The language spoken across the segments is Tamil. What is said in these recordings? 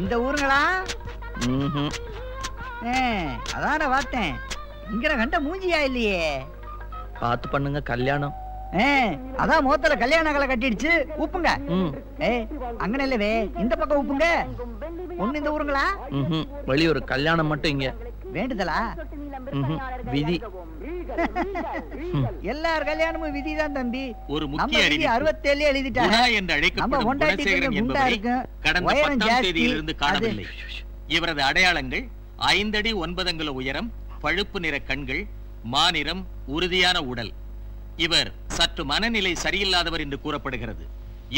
இந்த ஊருங்களா? அதான பார்த்தேன். இங்க கண்ட மூஞ்சியா இல்லையே. பார்த்து பண்ணுங்க கல்யாணம். அதான் மோத்தல கல்யாண கலை கட்டிடுச்சு. உப்புங்க. அங்கன இல்லவே இந்த பக்கம் உப்புங்க. ஒண்ணு இந்த ஊருங்களா? வெளியூர் கல்யாணம் மட்டும் இங்க. வேண்டுதலா? விதி. எல்லார் கல்யாணமும் விதிதான் தம்பி. ஒரு முக்கிய அறிவிப்பு 67 எழுதிட்டாங்க. என்று அழைக்கப்படும் குணசேகரன் என்பவரை கடந்த 10ஆம் தேதியிலிருந்து காணவில்லை. இவரது அடையாளங்கள் 5 அடி 9 அங்குல உயரம், பழுப்பு நிற கண்கள், மாநிறம், உறுதியான உடல். இவர் சற்று மனநிலை சரியில்லாதவர் என்று கூறப்படுகிறது.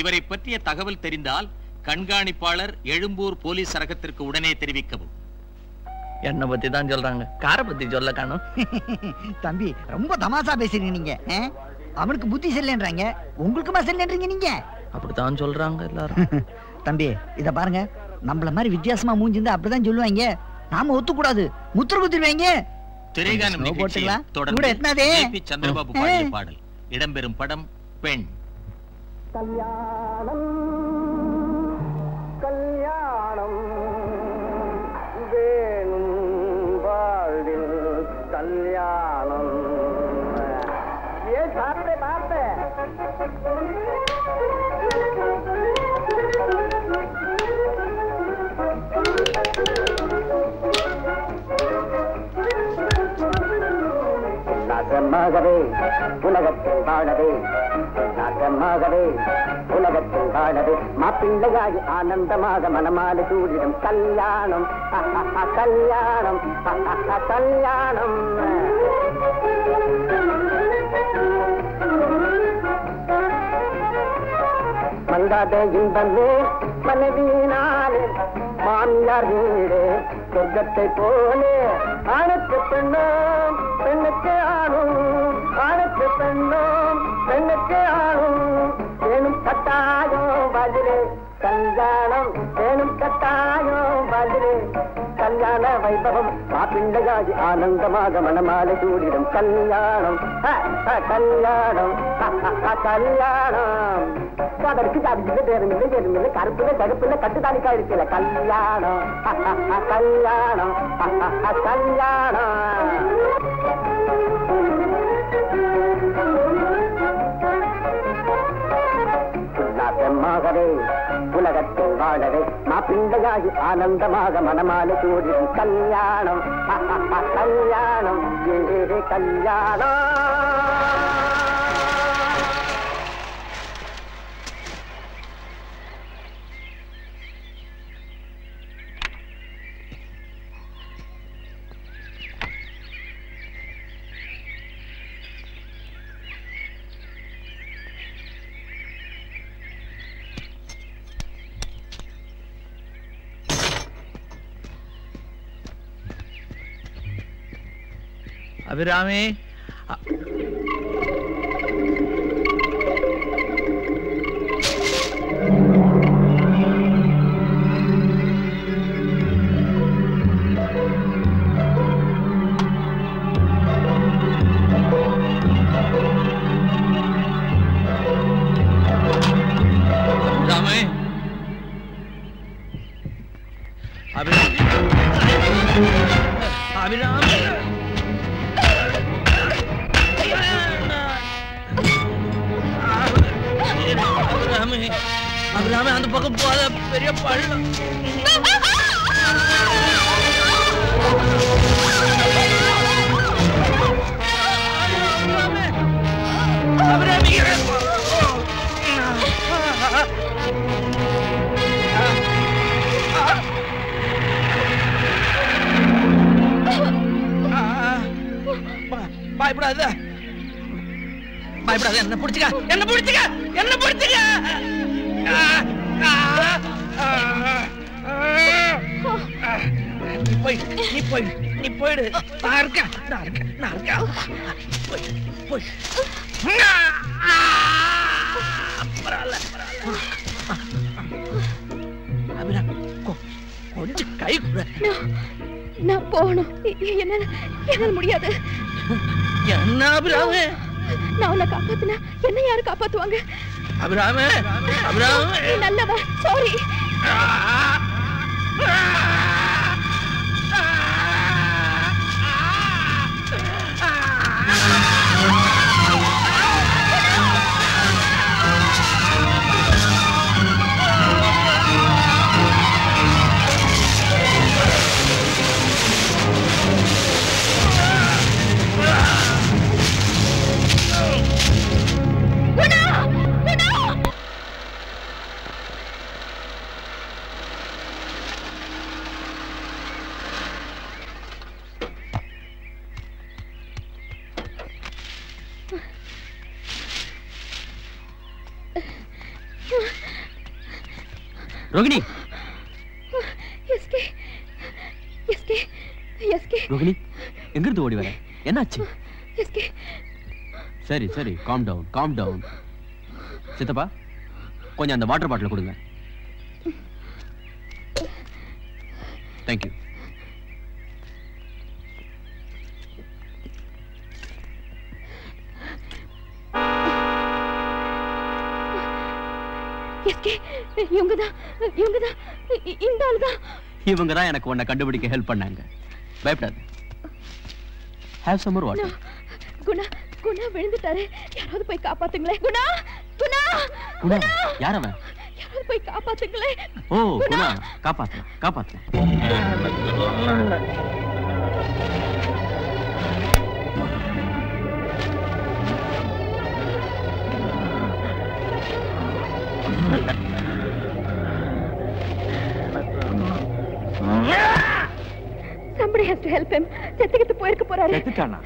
இவரை பற்றிய தகவல் தெரிந்தால் கண்காணிப்பாளர் எழும்பூர் போலீஸ் சரகத்திற்கு உடனே தெரிவிக்கவும். என்ன பத்தி தான் சொல்றாங்க, கார பத்தி சொல்ல காணும். தம்பி ரொம்ப தமாசா பேசுறீங்க நீங்க. அவனுக்கு புத்தி செல்லன்றாங்க, உங்களுக்குமா செல்லன்றீங்க நீங்க? அப்படித்தான் சொல்றாங்க எல்லாரும். தம்பி இத பாருங்க, நம்மள மாதிரி வித்தியாசமா மூஞ்சிருந்தா அப்படிதான் சொல்லுவாங்க. நாம ஒத்துக்கூடாது, முத்திர குத்திடுவாங்க. திரைகானம் நிகழ்ச்சியில் தொடர்ந்து ஏபி சந்திரபாபு பாடிய பாடல் இடம்பெறும் படம் பெண். கல்யாணம் கல்யாணம் வேணும் வாழ்வில் கல்யாணம். ஏன் பார்த்த பார்த்த நாகமாகவே உலகத்தில் வாழவே, நாகமாகவே உலகத்தில் வாழவே, மாப்பிள்ளையாகி ஆனந்தமாக மனமாலை சூடிடும் கல்யாணம் கல்யாணம் கல்யாணம். மங்காத இன்பமே மனைவினாலே, மாமியார் வீடு சொர்க்கத்தை போலே, ஆணுக்கு பெண்ணும் பெண்ணுக்கு ஆணும், ஆணுக்கு பெண்ணும் பெண்ணுக்கு ஆணும். வேணும் கட்டாயம் பதிலே கல்யாணம், வேணும் கட்டாயம் பதிலே கல்யாண வைபவம், மாப்பிள்ளையாகி ஆனந்தமாக மனமாலை சூடிடும் கல்யாணம் கல்யாணம் கல்யாணம். அதற்கு தடுத்து பேருமில்லை எதுமில்லை, கருப்புல தடுப்புல கட்டுத்தாலிக்கா இருக்கல கல்யாணம் கல்யாணம் கல்யாணம். உல்லாசமாகவே உலகத்தில் வாழவே, மாப்பிள்ளையாகி ஆனந்தமாக மனமாலை சூடிடும் கல்யாணம் கல்யாணம் கல்யாணம். அபிராமி, அபிராமி அந்த பக்கம் போத பெரிய பள்ளம். அபிராமி பயப்படாத பயப்படாத, என்ன பிடிச்சுக்க என்ன பிடிச்சுக்க என்ன பிடிச்சுக்க. நீ போயிடு, நான் இருக்கேன் நான் இருக்கேன் நான் இருக்கேன். போய் பரவாயில்ல அபிரா, கொஞ்சம் கை கூட. நான் போகணும், என்னால முடியாது. என்ன அபிராமே, நான் உன்னை காப்பாத்தினா என்ன யாரு காப்பாத்துவாங்க? அபிராமே அபிராமே நல்லவ, sorry. Rohini SK SK SK Rohini எங்க இருந்து ஓடி வர? என்னாச்சு? எஸ்கே சரி சரி காம் டவுன். சித்தப்பா கொஞ்சம் அந்த வாட்டர் பாட்டில் கொடுங்க. தேங்க்யூ. எஸ்கே இவங்கதான் இந்த ஆளுதான். இவங்க தான் எனக்கு உன்னை கண்டுபிடிக்க ஹெல்ப் பண்ணாங்க. பயப்படாத. Have some more water. Guna விழுந்துட்டாரு. யாராவது போய் காப்பாத்துங்களே. குணா யார் அவன்? யாராவது போய் காப்பாத்துங்களே. ஓ Guna காப்பாத்தலாம். Somebody has to help him. செத்துக்கிட்டு போயிருக்க போறாரு. செத்துட்டானா?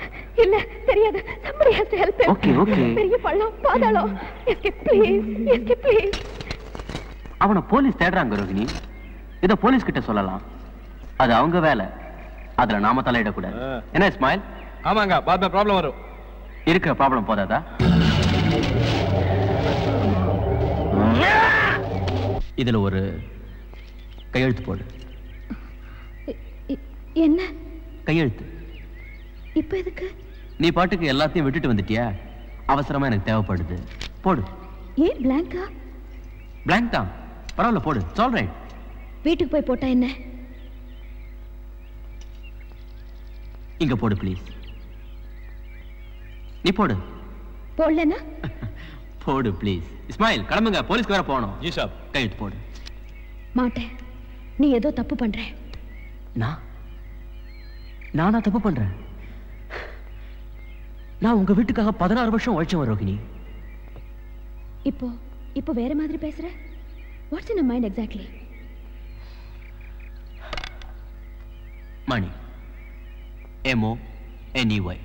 இல்ல தெரியாது. Somebody has to help him. Okay. பெரிய பள்ளம் பாதாளம். Escape please. அவனை போலீஸ் தேடுறாங்க ரோகிணி. இத போலீஸ் கிட்ட சொல்லலாம். அது அவங்க வேலை. அதுல நாம தலையிடக்கூடாது. என்ன இஸ்மாயில்? ஆமாங்க, பாப்பா ப்ராப்ளம் வரும். இருக்கிற ப்ராப்ளம் போதாதா? இதுல ஒரு கையெழுத்து போடு. என்ன கையெழுத்து? இப்ப எதுக்கு? நீ பாட்டுக்கு எல்லாத்தையும் விட்டுட்டு வந்துட்டியா? அவசரமா எனக்கு தேவைப்படுது. போடு. ஏன் பிளாங்கா? பிளாங்க் தான். பரவாயில்ல போடு. It's all right. வீட்டுக்கு போய் போட்டா என்ன? இங்க போடு ப்ளீஸ். நீ போடு. போடலனா? போடு ப்ளீஸ். இஸ்மாயில் கிளம்புங்க, போலீஸ்க்கு வேற போகணும். ஜி சாப். கையெழுத்து போடு. மாட்டேன். நீ ஏதோ தப்பு பண்ற. நானா தப்பு பண்றேன்? நான் உங்க வீட்டுக்காக 16 வருஷம் உழைச்சவன் ரோகிணி. இப்போ வேற மாதிரி பேசுற. What's in your mind exactly? Money. M-O-N-E-Y.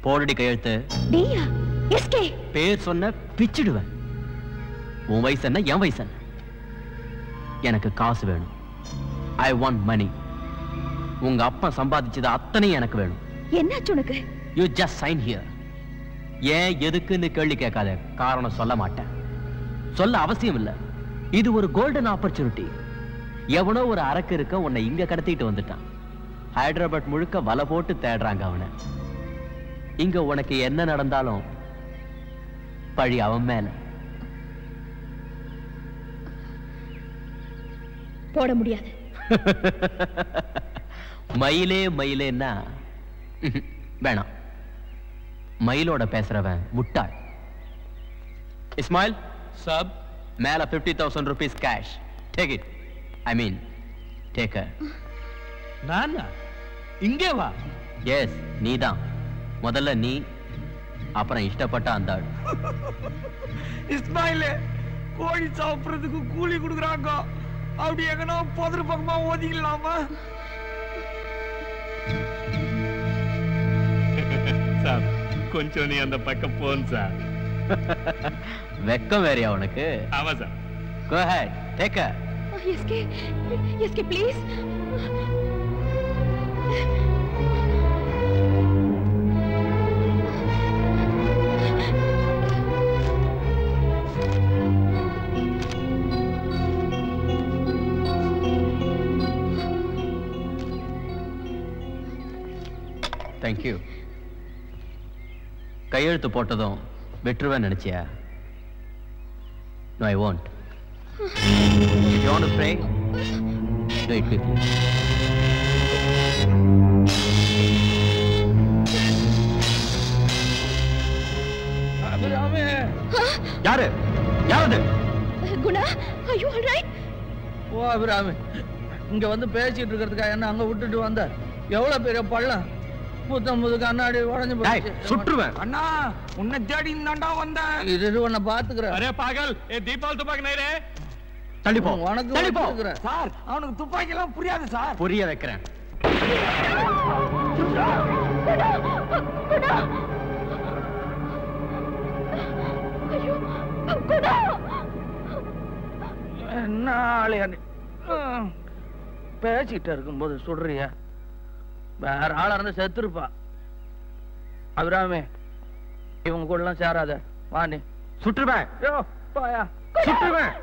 போடுடி கையெழுத்து. டியா எஸ்கே. பேர் சொன்ன பிச்சிடுவேன். உன் வயசு என்ன, என் வயசு என்ன? எனக்கு காசு வேணும். I want money. உங்க அப்பா சம்பாதிச்சது அத்தனையும் எனக்கு வேணும். என்னாச்சு உனக்கு? You just sign here. ஏன் எதுக்குன்னு கேள்வி கேட்காத. காரணம் சொல்ல மாட்டேன். சொல்ல அவசியம் இல்ல. இது ஒரு கோல்டன் ஆப்பர்ச்சுனிட்டி. எவனோ ஒரு அரக்கு இருக்க உன்னை இங்க கடத்திட்டு வந்துட்டான். ஹைதராபாத் முழுக்க வலை போட்டு தேடுறாங்க அவனை. இங்க உனக்கு என்ன நடந்தாலும் பழி அவன் மேல. போட முடியாது. மயிலேன்னா வேணாம். மயிலோட பேசுறவன் முட்டாள். இஸ்மாயில் சாப், மேல 50,000 rupees cash. Take it. I mean, take her. நானா? இங்கே வா. எஸ், நீதான். முதல்ல நீ, அப்புறம் இஷ்டப்பட்ட அந்த ஆள். இஸ்மாயிலே, கோழி சாப்பிடுறதுக்கு கூலி கொடுக்குறாங்க. அப்படி எங்கனா பொதுரு பக்கமா ஓதிக்கலாமா? சார், கொஞ்சம் நீ அந்த பக்கம் போன் சார். வெக்கம் வேறியா உனக்கு? ஆமா sir. Go ahead, take her. SK please. Thank you. கையெழுத்து போட்டதும் வெற்றுவேன் நினைச்சியா? No, I won't. You want to pray? Do it quickly. அபிராமே. யாரு? Guna, are you all right? ஓ அபிராமே, இங்க வந்து பேசிட்டு இருக்கிறதுக்காக என்ன அங்க விட்டுட்டு வந்த? எவ்வளவு பெரிய பள்ளம். புது கண்ணாடி உடஞ்சு போச்சு. சுற்றுவேன். அண்ணா, உன்னை தேடி தாண்டா வந்தேன். இது உன்னை பாத்துக்கிறேன். அரே பாகல், ஏ தீபாவளி துப்பாக்கி நைரே. தள்ளிப்போ. உனக்கு தள்ளிப்போ. சார், அவனுக்கு துப்பாக்கி எல்லாம் புரியாது சார். புரிய வைக்கிறேன். ஐயோ, குணா. என்ன ஆளையா பேசிட்டு இருக்கும்போது சுடுறிய? வேற ஆளா இருந்து செத்துருப்பா. அபிராமி, இவங்க கூட எல்லாம் சேராத. வா நீ. சுட்டுருவேன். பாயா சுட்டுருவேன்.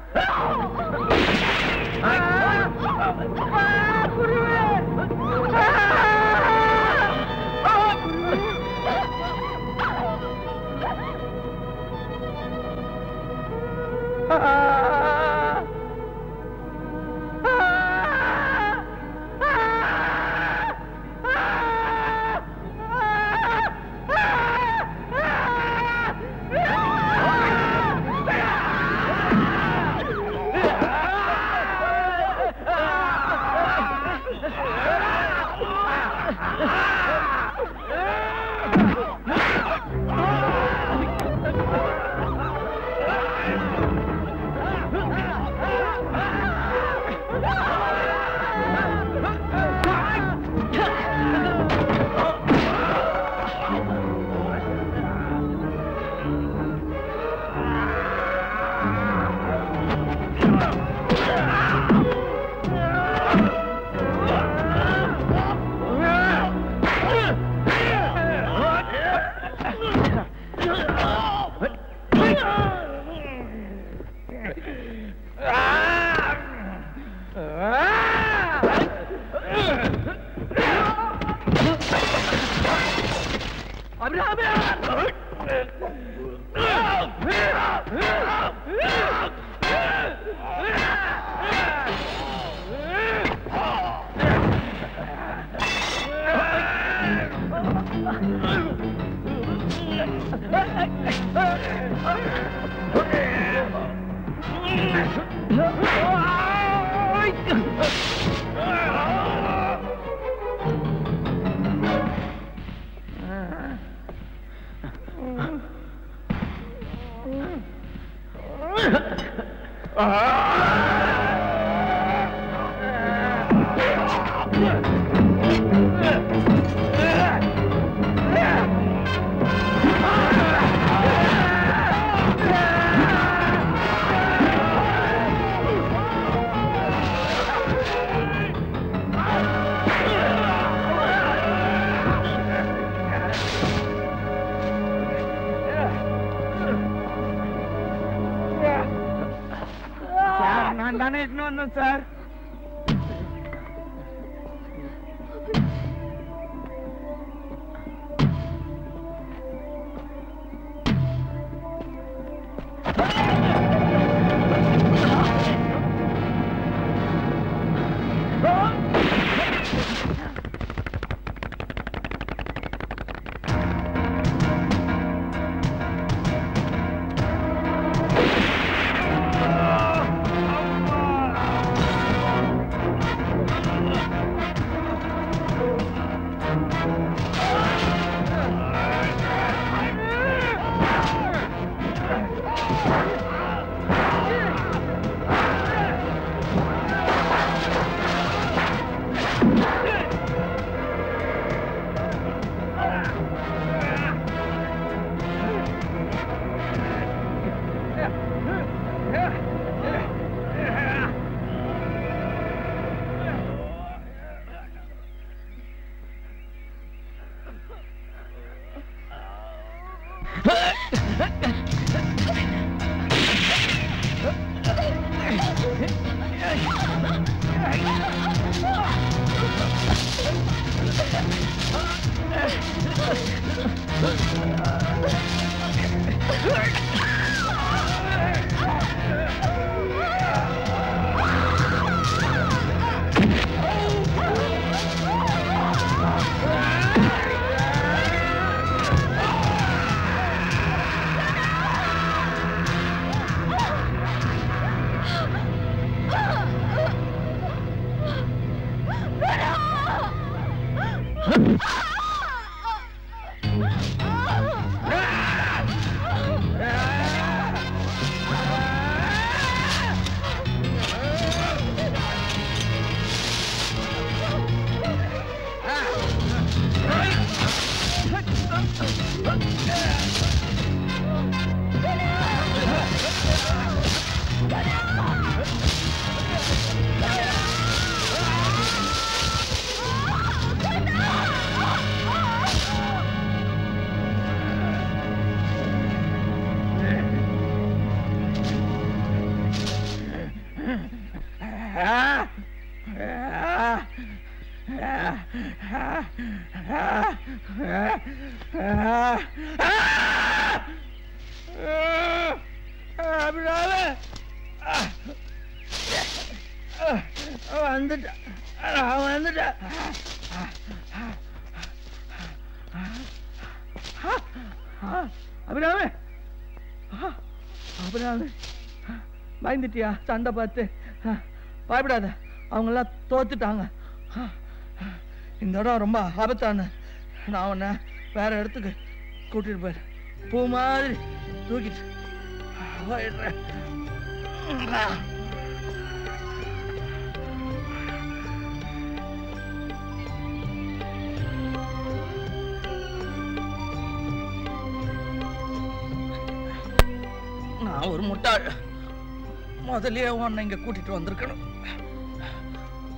நானே இட்டு வந்தேன் சார். வந்துட்டேன் வந்துட்டேன். அபிராமி அபிராமி பயந்துட்டியா? சண்டை பார்த்து பயப்படாத, அவங்கெல்லாம் தோத்துட்டாங்க. இந்த இடம் ரொம்ப ஆபத்தான. நான் உன்னை வேற இடத்துக்கு கூட்டிட்டு போயிரு. பூ மாதிரி தூக்கிட்டு போயிடுறேன். நான் ஒரு முட்டாள். முதல்லயே உன்னை இங்க கூட்டிட்டு வந்திருக்கணும்.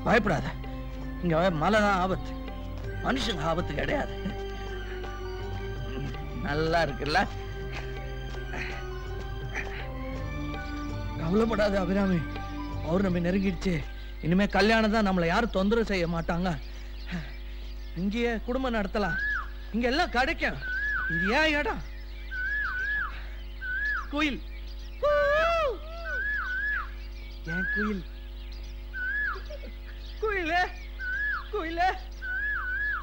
பயப்படாத, இங்க மலை தான் ஆபத்து, மனுஷங்க ஆபத்து கிடையாது. நல்லா இருக்குல்ல? கவலைப்படாத அபிராமி, பௌர்ணமி நெருங்கிடுச்சு. இனிமே கல்யாணம் தான், நம்மளை யாரும் தொந்தரவு செய்ய மாட்டாங்க. இங்கேயே குடும்பம் நடத்தலாம், இங்க எல்லாம் கிடைக்கும். இது ஏன் இடம்? கோயில், ஏன் கோயில்? கோயிலே கோயிலே,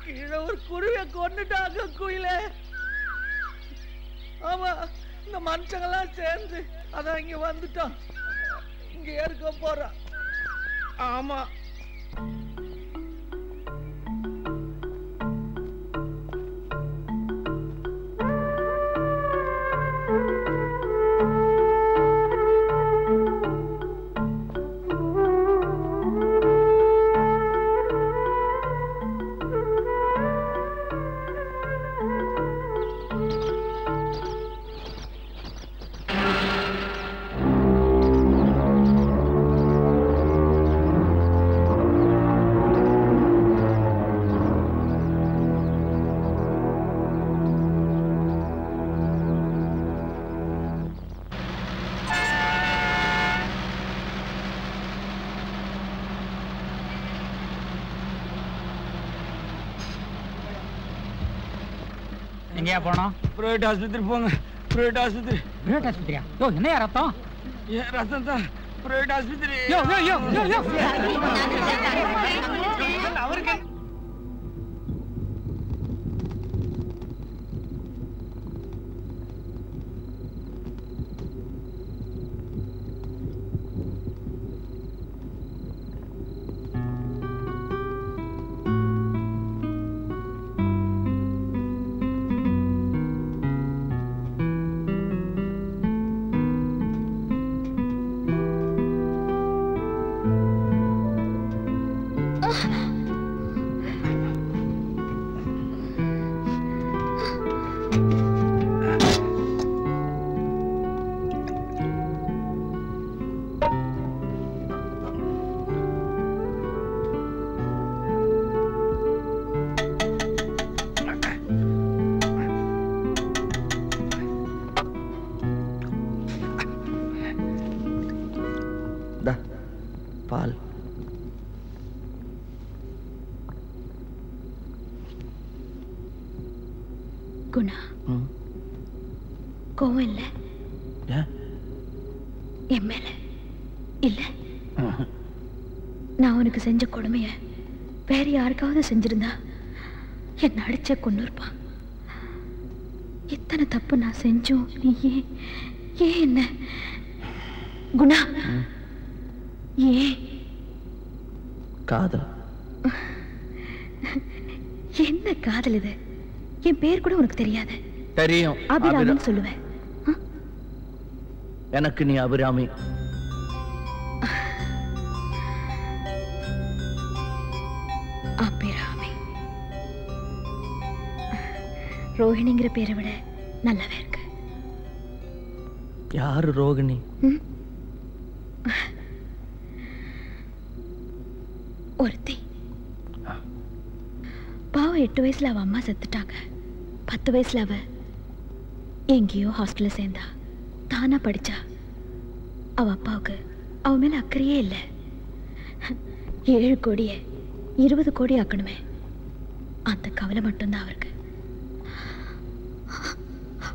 கீழே ஒரு குருவியை கொண்டுட்டாங்க கோயிலே. ஆமா, இந்த மனுஷங்கெல்லாம் சேர்ந்து அதான் இங்க வந்துட்டோம். இங்க இருக்க போறோம். ஆமா, எங்கயா போனோம்? பிரைவேட் ஆஸ்பத்திரி போங்க. பிரைவேட் ஆஸ்பத்திரி. பிரைவேட் ஆஸ்பத்திரியா? யோ, என்னையா ரத்தம்? ஏன் ரத்தம் தான்? பிரைவேட் ஆஸ்பத்திரி. யோ யோ யோ யோ யோ. அவருக்கு பால். குணா, கோவம் இல்ல என் மேல இல்ல? நான் உனக்கு செஞ்ச கொடுமைய வேற யாருக்காவது செஞ்சிருந்தா என்ன அடிச்ச கொன்னுருப்பான். இத்தனை தப்பு நான் செஞ்சும் நீ ஏன் என்ன குணா ஏன்? காதல். என்ன காதல் இது? என் பேர் கூட உனக்கு தெரியாது. தெரியும், அபிராமின்னு சொல்லுவேன். எனக்கு நீ அபிராமி. அபிராமி ரோஹிணிங்கிற பேரை விட நல்லாவே இருக்கு. யாரு ரோகிணி? ஒருத்தி பாவம். 8 வயசுல அவ அம்மா செத்துட்டாங்க. 10 வயசுல அவ எங்கேயோ ஹாஸ்டல்ல சேர்ந்தா. தானா படிச்சா. அவ அப்பாவுக்கு அவ மேல அக்கறையே இல்லை. 7 கோடியை 20 கோடி ஆக்கணுமே, அந்த கவலை மட்டும்தான் அவருக்கு.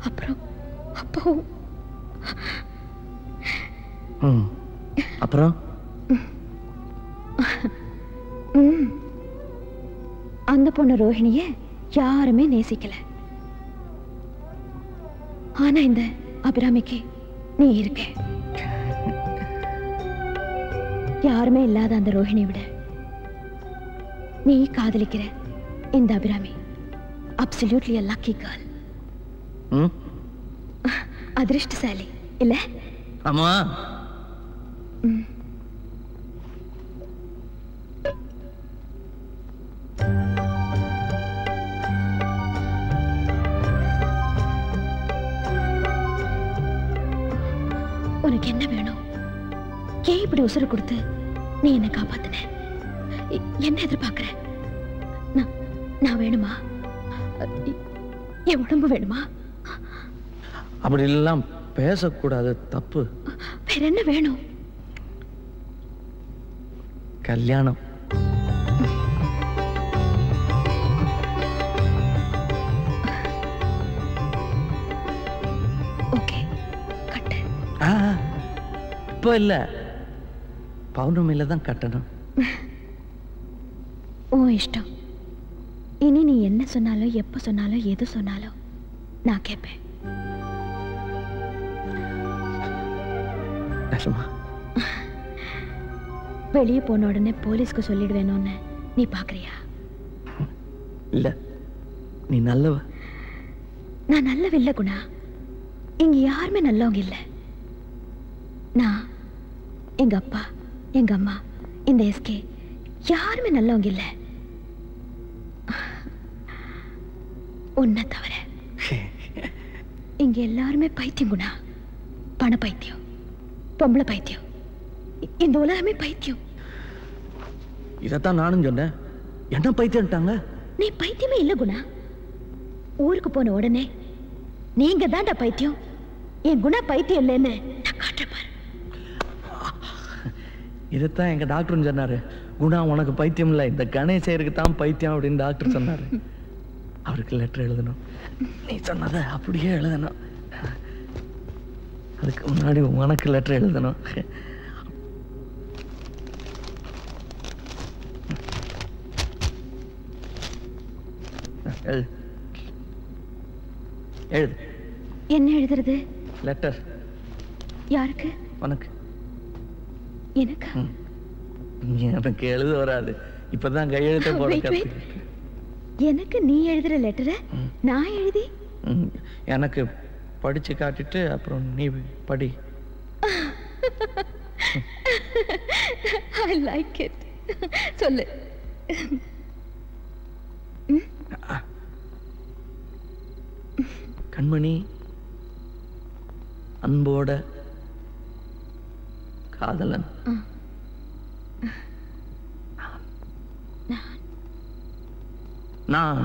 அப்புறம் அப்புறம் அந்த பொண்ணு ரோஹிணிய யாருமே நேசிக்கல. ஆனா இந்த அபிராமிக்கு நீ இருக்க. யாருமே இல்லாத அந்த ரோஹிணியை விட நீ காதலிக்கிற இந்த Abhirami absolutely a lucky girl. அதிர்ஷ்டசாலி இல்ல? ஆமா. உனக்கு என்ன வேணும்? ஏன் இப்படி உசுறு கொடுத்து நீ என்ன காப்பாத்தின? என்ன எதிர்பார்க்கிற? நான் வேணுமா? என் உடம்பு வேணுமா? அப்படி எல்லாம் பேசக்கூடாது, தப்பு. வேற என்ன வேணும்? கல்யாணம். ஓகே, கட்டு. இப்போ இல்ல, பௌர்ணமியில தான் கட்டணும். உன் இஷ்டம். இனி நீ என்ன சொன்னாலும் எப்ப சொன்னாலும் எது சொன்னாலும் நான் கேட்பேன். வெளியே போன உடனே போலீஸ்க்கு சொல்லிடுவேணும்னு நீ பாக்குறியா? இல்ல, நீ நல்லவ. நான் நல்லவ இல்ல குணா. இங்க யாருமே நல்லவங்க இல்ல. நான், எங்க அப்பா, எங்க அம்மா, இந்த எஸ்கே யாருமே நல்லவங்க இல்ல, உன்னை தவிர. இங்க எல்லாருமே பைத்தியம் குணா. பண பைத்தியம், பொம்பளை பைத்தியம், இந்த உலகமே பைத்தியம். இதத்தான் நானும் சொன்னேன். என்ன பைத்தியம்ட்டாங்க? நீ பைத்தியமே இல்ல குணா. ஊருக்கு போன உடனே நீங்க தான்டா பைத்தியம், என் குணா பைத்தியம் இல்லைன்னு நான் காட்டுறேன். இதத்தான் எங்க டாக்டர் சொன்னாரு. குணா உனக்கு பைத்தியம் இல்லை, இந்த கணேசருக்கு தான் பைத்தியம் அப்படின்னு டாக்டர் சொன்னாரு. அவருக்கு லெட்டர் எழுதணும். நீ சொன்னதை அப்படியே எழுதணும். அதுக்கு முன்னாடி உனக்கு லெட்டர் எழுதணும். எழுது. என்ன எழுதுறது? லெட்டர். யாருக்கு? உனக்கு. எனக்கு? எனக்கு எழுத வராது, இப்பதான் கையெழுத்த போட கத்துக்கிட்டேன். எனக்கு நீ எழுதுற லெட்டரை நான் எழுதி எனக்கு படிச்சு காட்டிட்டு அப்புறம் நீ படி. I like it. சொல்லு. கண்மணி, அன்போட காதலன். நான்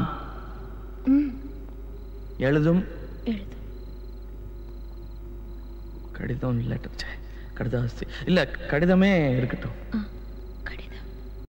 எழுதும் கடிதம், லெட்டர், கடிதாஸ்தி இல்ல, கடிதமே இருக்கட்டும்.